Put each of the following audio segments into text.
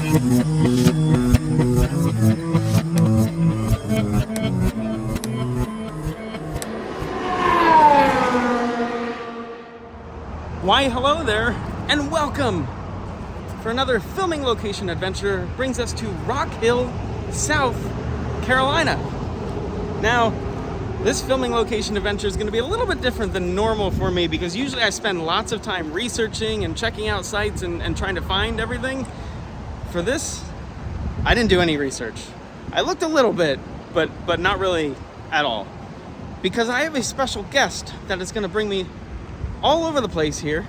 Why, hello there, and welcome for another filming location adventure. Brings us to Rock Hill, South Carolina. Now, this filming location adventure is going to be a little bit different than normal for me because usually I spend lots of time researching and checking out sites and trying to find everything. For this, I didn't do any research. I looked a little bit, but not really at all. Because I have a special guest that is going to bring me all over the place here.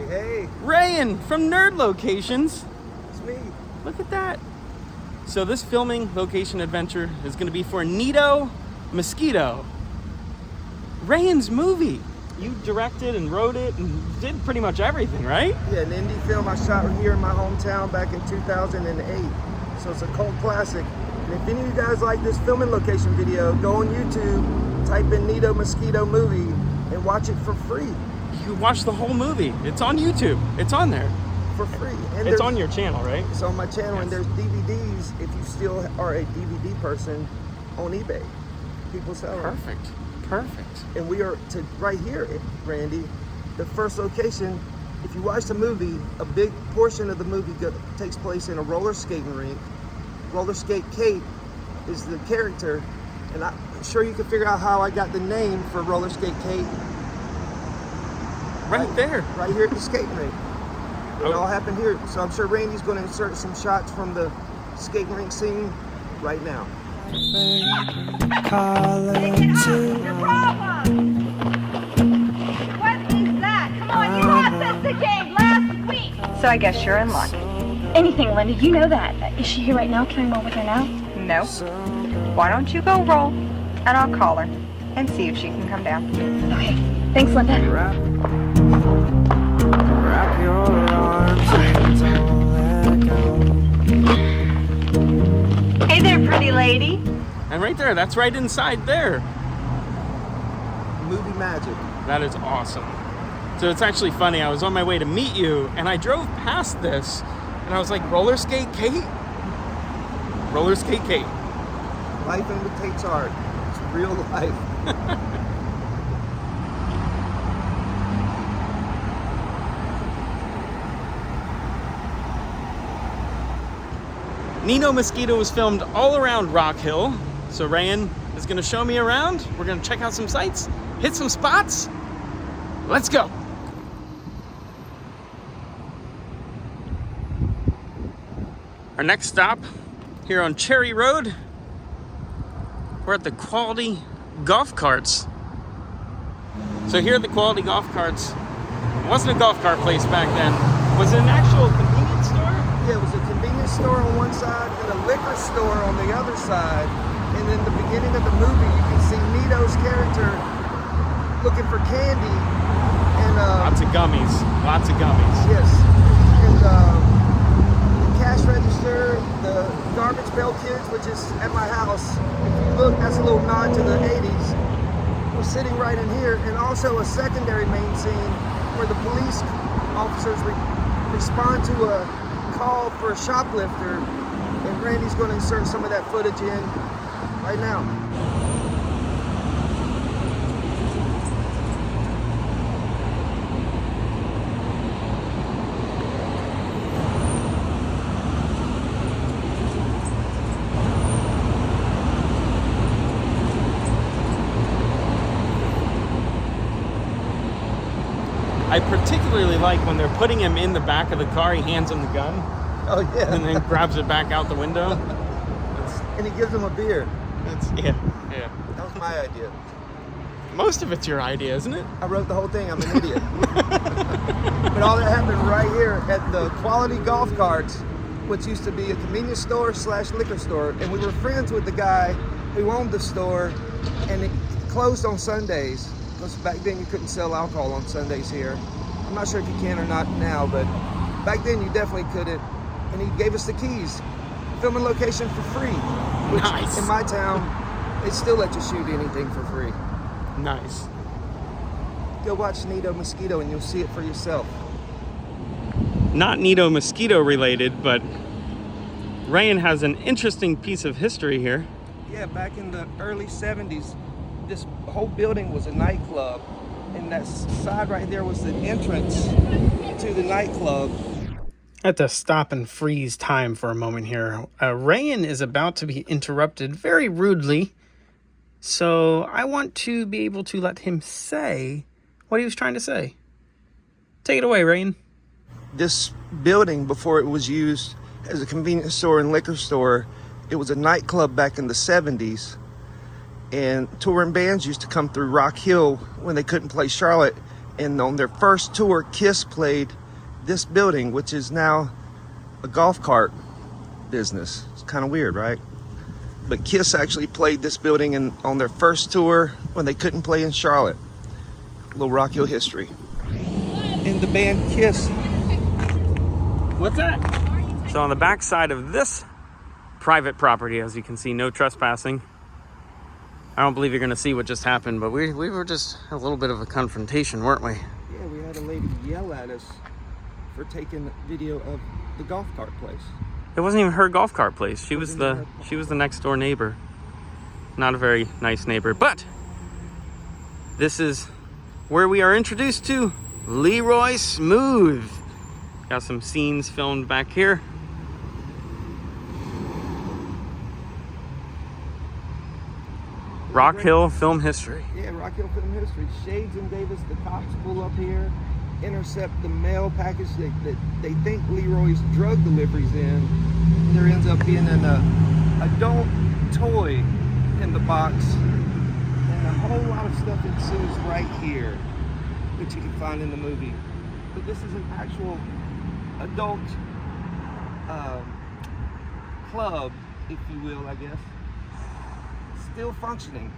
Hey. Ryan from Nerd Locations. It's me. Look at that. So this filming location adventure is going to be for Neato Mosquito. Ryan's movie. You directed and wrote it and did pretty much everything, right? Yeah, an indie film I shot here in my hometown back in 2008. So it's a cult classic. And if any of you guys like this filming location video, go on YouTube, type in Neato Mosquito Movie, and watch it for free. You can watch the whole movie. It's on YouTube. It's on there. For free. And it's on your channel, right? It's on my channel, yes. And there's DVDs, if you still are a DVD person, on eBay. People sell them. Perfect. And we are right here, Randy, the first location. If you watch the movie, a big portion of the movie takes place in a roller skating rink. Roller Skate Kate is the character, and I'm sure you can figure out how I got the name for Roller Skate Kate. Right there. Right here at the skating rink. It all happened here. So I'm sure Randy's going to insert some shots from the skating rink scene right now. Call it to your problem. What is that? Come on, you lost us the game last week. So I guess you're in luck. Anything, Linda, you know that. Is she here right now? Can I roll with her now? No. Why don't you go roll, and I'll call her and see if she can come down. Okay. Thanks, Linda. Wrap your arms and don't let go. Hey there, pretty lady. And right there, that's right inside there. Movie magic. That is awesome. So it's actually funny. I was on my way to meet you, and I drove past this, and I was like, Roller Skate Kate? Roller Skate Kate. Life imitates art. It's real life. Neato Mosquito was filmed all around Rock Hill. So Ryan is going to show me around. We're going to check out some sites, hit some spots. Let's go. Our next stop here on Cherry Road. We're at the Quality Golf Carts. So here at the Quality Golf Carts, it wasn't a golf cart place back then. Was it an actual convenience store? Yeah, it was a convenience store on one side and a liquor store on the other side. And in the beginning of the movie, you can see Neato's character looking for candy. And lots of gummies. Yes. And the cash register, the garbage pail kids, which is at my house. If you look, that's a little nod to the 80s. We're sitting right in here. And also a secondary main scene where the police officers respond to a call for a shoplifter. And Randy's going to insert some of that footage in right now. I particularly like when they're putting him in the back of the car, he hands him the gun. Oh, yeah. And then grabs it back out the window. And he gives him a beer. Yeah. That was my idea. Most of it's your idea, isn't it? I wrote the whole thing. I'm an idiot. But all that happened right here at the Quality Golf Carts, which used to be a convenience store / liquor store. And we were friends with the guy who owned the store, and it closed on Sundays. Because back then you couldn't sell alcohol on Sundays here. I'm not sure if you can or not now, but back then you definitely couldn't. And he gave us the keys. Filming location for free. Which nice. In my town, they still let you shoot anything for free. Nice. Go watch Neato Mosquito and you'll see it for yourself. Not Neato Mosquito related, but Ryan has an interesting piece of history here. Yeah, back in the early 70s, this whole building was a nightclub, and that side right there was the entrance to the nightclub. I have to stop and freeze time for a moment here. Ryan is about to be interrupted very rudely, so I want to be able to let him say what he was trying to say. Take it away, Ryan. This building, before it was used as a convenience store and liquor store, it was a nightclub back in the 70s. And touring bands used to come through Rock Hill when they couldn't play Charlotte. And on their first tour, Kiss played this building, which is now a golf cart business. It's kind of weird, right? But Kiss actually played this building on their first tour when they couldn't play in Charlotte. A little Rock Hill history. And the band Kiss. What's that? So on the back side of this private property, as you can see, no trespassing. I don't believe you're going to see what just happened, but we were just a little bit of a confrontation, weren't we? Yeah, we had a lady yell at us for taking video of the golf cart place. It wasn't even her golf cart place. She was the next door neighbor. Not a very nice neighbor, but this is where we are introduced to Leroy Smooth. Got some scenes filmed back here. Rock Hill film history. Yeah, Rock Hill film history. Shades and Davis, the cops pull up here, intercept the mail package that they think Leroy's drug deliveries in. There ends up being an adult toy in the box, and a whole lot of stuff ensues right here, which you can find in the movie. But this is an actual adult club, if you will, I guess. Still functioning.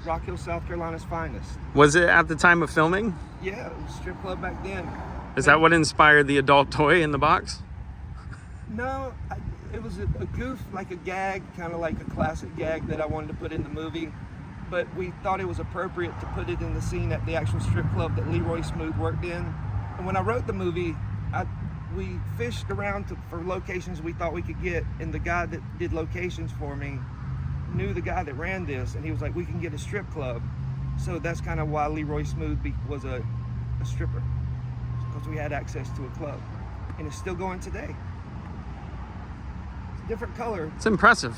Rock Hill, South Carolina's finest. Was it at the time of filming? Yeah, it was a strip club back then. Is that what inspired the adult toy in the box? No, it was a goof, like a gag, kind of like a classic gag that I wanted to put in the movie. But we thought it was appropriate to put it in the scene at the actual strip club that Leroy Smooth worked in. And when I wrote the movie, we fished around for locations we thought we could get, and the guy that did locations for me knew the guy that ran this, and he was like, we can get a strip club. So that's kind of why Leroy Smooth was a stripper, because we had access to a club, and it's still going today. It's a different color. It's impressive.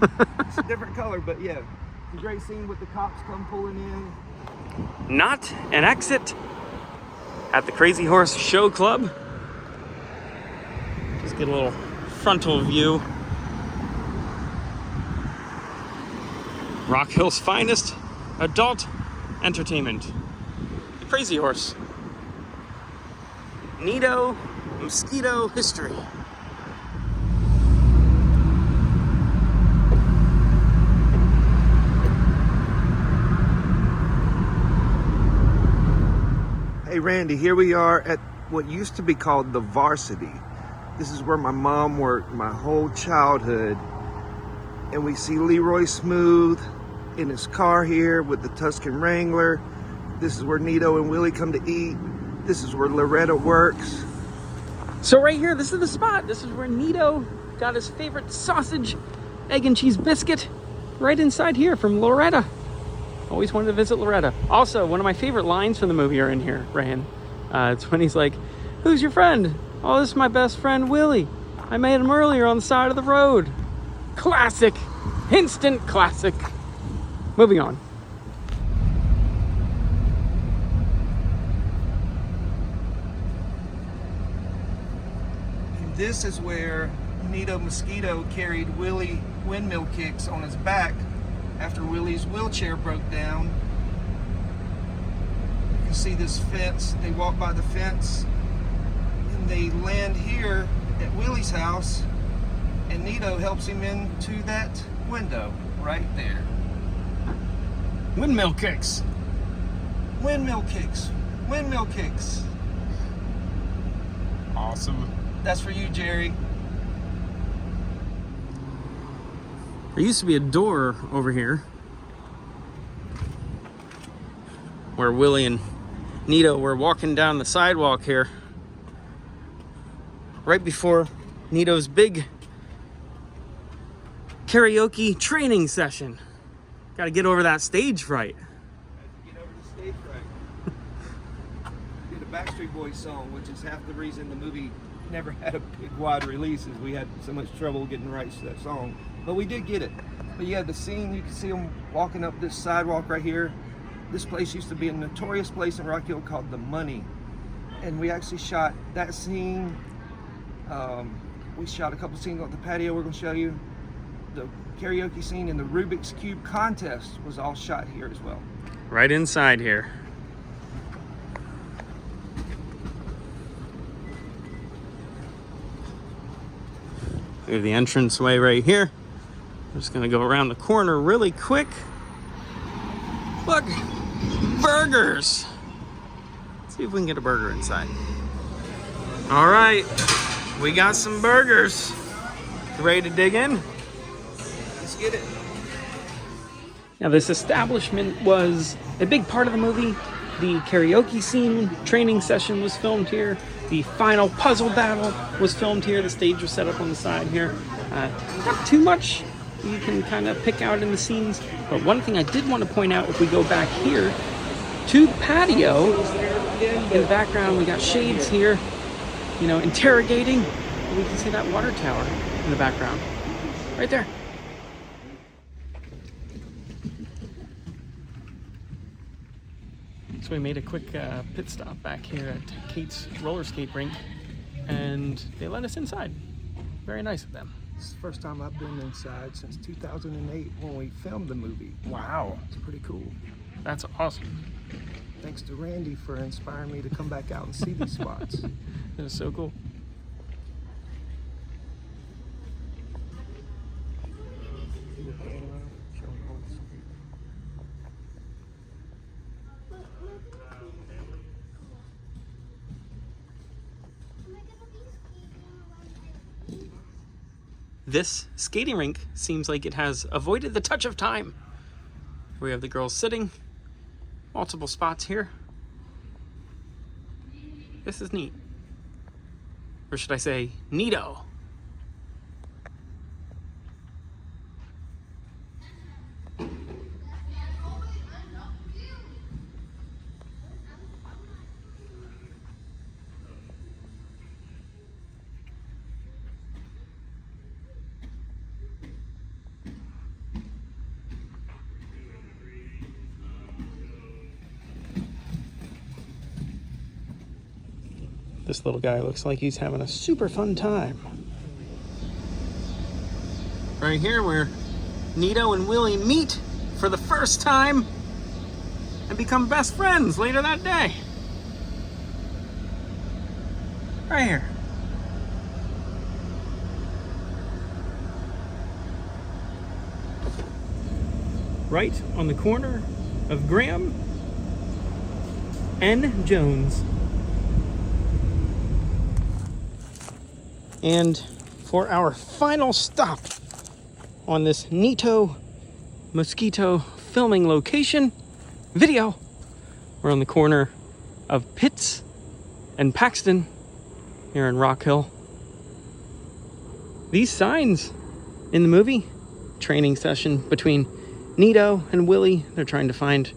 It's a different color, but yeah, it's a great scene with the cops come pulling in. Not an exit at the Crazy Horse Show Club. Just get a little frontal view. Rock Hill's finest adult entertainment. The Crazy Horse. Neato Mosquito history. Hey Randy, here we are at what used to be called the Varsity. This is where my mom worked my whole childhood. And we see Leroy Smooth in his car here with the Tuscan Wrangler. This is where Neato and Willie come to eat. This is where Loretta works. So right here, this is the spot. This is where Neato got his favorite sausage, egg and cheese biscuit right inside here from Loretta. Always wanted to visit Loretta. Also, one of my favorite lines from the movie are in here, Ryan. It's when he's like, who's your friend? Oh, this is my best friend, Willie. I met him earlier on the side of the road. Classic. Instant classic. Moving on. And this is where Neato Mosquito carried Willie windmill kicks on his back after Willie's wheelchair broke down. You can see this fence. They walk by the fence and they land here at Willie's house, and Neato helps him into that window right there. Windmill kicks. Windmill kicks. Windmill kicks. Awesome. That's for you, Jerry. There used to be a door over here where Willie and Neato were walking down the sidewalk here right before Neato's big karaoke training session. Got to get over that stage fright. Get over the stage fright. Did a Backstreet Boys song, which is half the reason the movie never had a big wide release, is we had so much trouble getting rights to that song. But we did get it. But yeah, the scene, you can see them walking up this sidewalk right here. This place used to be a notorious place in Rock Hill called The Money. And we actually shot that scene. We shot a couple scenes on the patio we're going to show you. The karaoke scene and the Rubik's Cube contest was all shot here as well. Right inside here. There's the entranceway right here. I'm just gonna go around the corner really quick. Look, burgers. Let's see if we can get a burger inside. All right, we got some burgers. Ready to dig in? Let's get it. Now, this establishment was a big part of the movie. The karaoke scene training session was filmed here. The final puzzle battle was filmed here. The stage was set up on the side here. Not too much you can kind of pick out in the scenes, but one thing I did want to point out, if we go back here to the patio, in the background we got shades here, you know, interrogating. We can see that water tower in the background, right there. So we made a quick pit stop back here at Kate's roller skate rink, and they let us inside. Very nice of them. This is the first time I've been inside since 2008 when we filmed the movie. Wow, It's pretty cool. that's awesome. Thanks to Randy for inspiring me to come back out and see these spots. It was so cool. This skating rink seems like it has avoided the touch of time. We have the girls sitting, multiple spots here. This is neat. Or should I say, neato. This little guy looks like he's having a super fun time. Right here where Neato and Willie meet for the first time and become best friends later that day. Right here. Right on the corner of Graham and Jones. And for our final stop on this Neato Mosquito filming location video, we're on the corner of Pitts and Paxton here in Rock Hill. These signs in the movie, training session between Neato and Willie, they're trying to find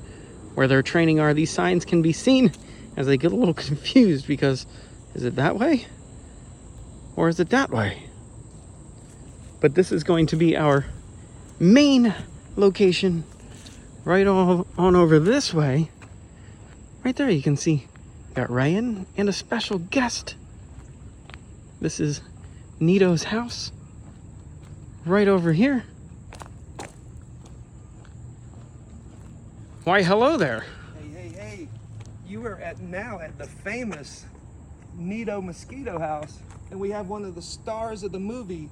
where their training are. These signs can be seen as they get a little confused because is it that way? Or is it that way? But this is going to be our main location right on over this way. Right there you can see got Ryan and a special guest. This is Neato's house right over here. Why, hello there. Hey, you are now at the famous Neato Mosquito House, and we have one of the stars of the movie,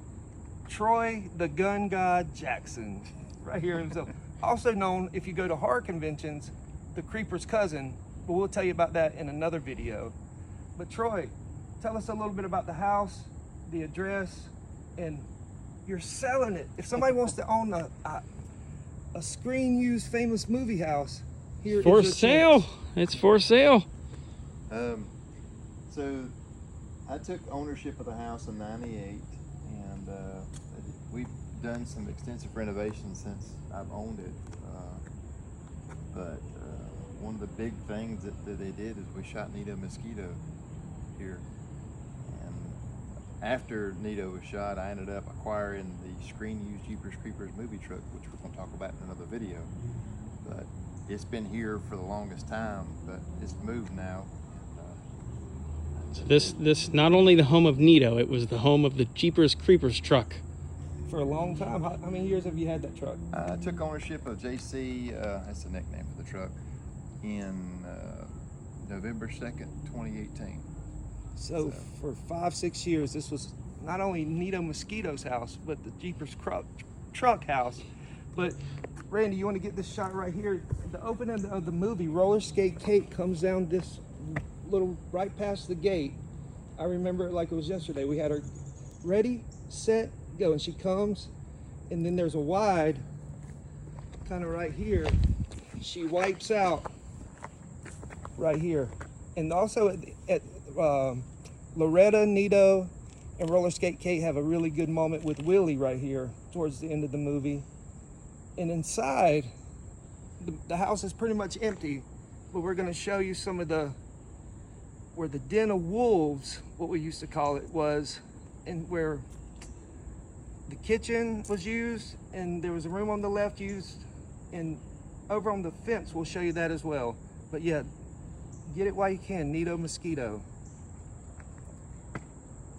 Troy the Gun God Jackson, right here himself. Also known, if you go to horror conventions, the Creeper's cousin, but we'll tell you about that in another video. But Troy, tell us a little bit about the house, the address, and you're selling it. If somebody wants to own a screen-used famous movie house, here For is your sale. chance. It's for sale. So I took ownership of the house in '98, and we done some extensive renovations since I've owned it. But one of the big things that they did is we shot Neato Mosquito here. And after Neato was shot, I ended up acquiring the screen-used Jeepers Creepers movie truck, which we're going to talk about in another video. But it's been here for the longest time, but it's moved now. So this not only the home of Neato, it was the home of the Jeepers Creepers truck. For a long time. How many years have you had that truck? I took ownership of JC, that's the nickname for the truck, in November 2nd, 2018. So for 5-6 years, this was not only Neato Mosquito's house, but the Jeepers truck house. But Randy, you want to get this shot right here? The opening of the movie, Roller Skate Kate comes down this little right past the gate. I remember it like it was yesterday. We had her ready, set, go, and she comes, and then there's a wide kind of right here. She wipes out right here. And also at Loretta, Neato, and Roller Skate Kate have a really good moment with Willie right here towards the end of the movie. And inside, the house is pretty much empty, but we're going to show you some of where the den of wolves, what we used to call it, was, and where the kitchen was used, and there was a room on the left used, and over on the fence we'll show you that as well. But yeah, get it while you can. Neato Mosquito.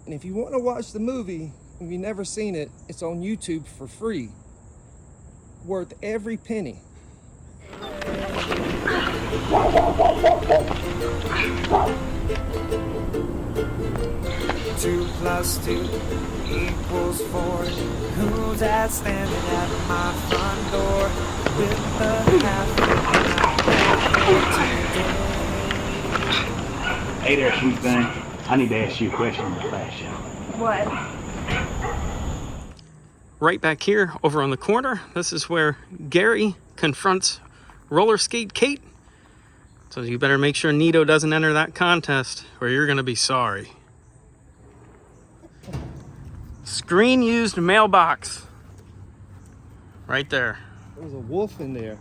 And if you want to watch the movie, if you've never seen it, it's on YouTube for free. Worth every penny. 2 + 2 = 4. Who's that standing at my front door with the half? Hey there, sweet thing. I need to ask you a question in the flash show. What? Right back here, over on the corner, this is where Gary confronts Roller Skate Kate. So you better make sure Neato doesn't enter that contest, or you're gonna be sorry. Screen used mailbox. Right there. There was a wolf in there.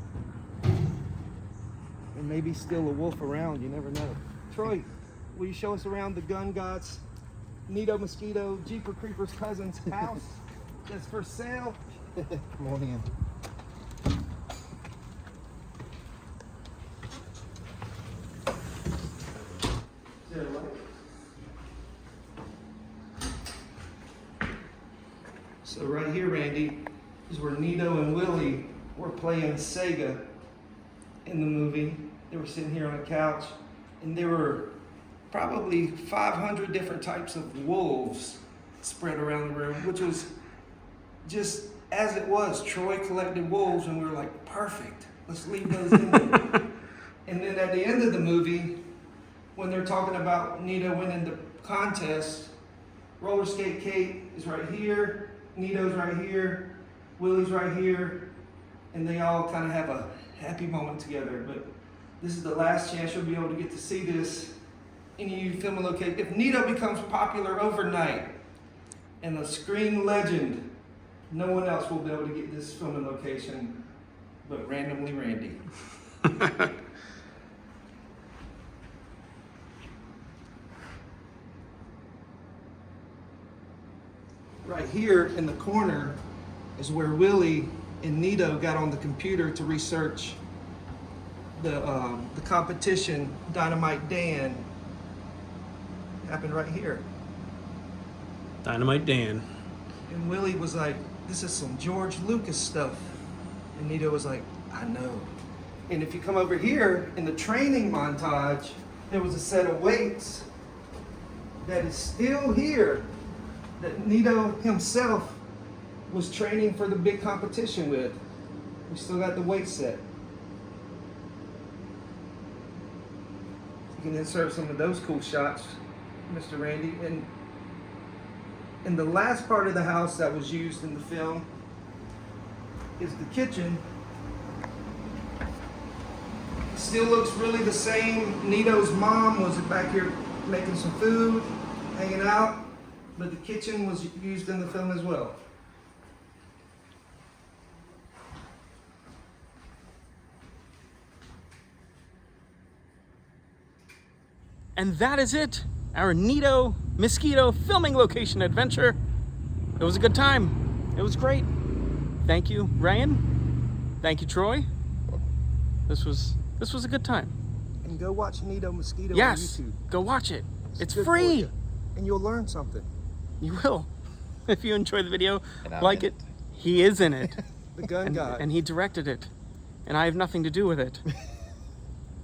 And maybe still a wolf around, you never know. Troy, will you show us around the Gun Gods, Neato Mosquito, Jeeper Creepers cousin's house that's for sale? Come on in. So right here, Randy, is where Neato and Willie were playing Sega in the movie. They were sitting here on a couch, and there were probably 500 different types of wolves spread around the room, which was just as it was. Troy collected wolves, and we were like, perfect, let's leave those in there. And then at the end of the movie, when they're talking about Neato winning the contest, Roller Skate Kate is right here, Neato's right here, Willie's right here, and they all kind of have a happy moment together. But this is the last chance you'll be able to get to see this. Any of you filming location. If Neato becomes popular overnight and a screen legend, no one else will be able to get this filming location but randomly Randy. Right here in the corner is where Willie and Neato got on the computer to research the competition. Dynamite Dan happened right here. Dynamite Dan. And Willie was like, this is some George Lucas stuff. And Neato was like, I know. And if you come over here in the training montage, there was a set of weights that is still here that Neato himself was training for the big competition with. We still got the weight set. You can insert some of those cool shots, Mr. Randy. And in the last part of the house that was used in the film is the kitchen. Still looks really the same. Neato's mom was back here making some food, hanging out, but the kitchen was used in the film as well. And that is it. Our Neato Mosquito filming location adventure. It was a good time. It was great. Thank you, Ryan. Thank you, Troy. This was a good time. And go watch Neato Mosquito Yes, on YouTube. go watch it. It's good for free. you. And you'll learn something. You will. If you enjoy the video, And I'm like in it. He is in it. The gun guy. And he directed it. And I have nothing to do with it.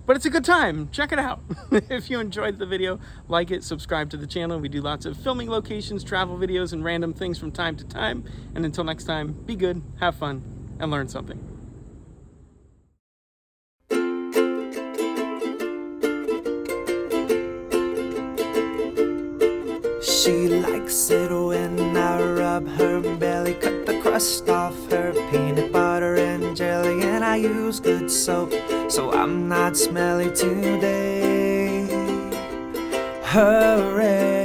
But it's a good time. Check it out. If you enjoyed the video, like it, subscribe to the channel. We do lots of filming locations, travel videos, and random things from time to time. And until next time, be good, have fun, and learn something. She likes it when I rub her belly, cut the crust off her peanut butter and jelly, and I use good soap so I'm not smelly today. Hooray!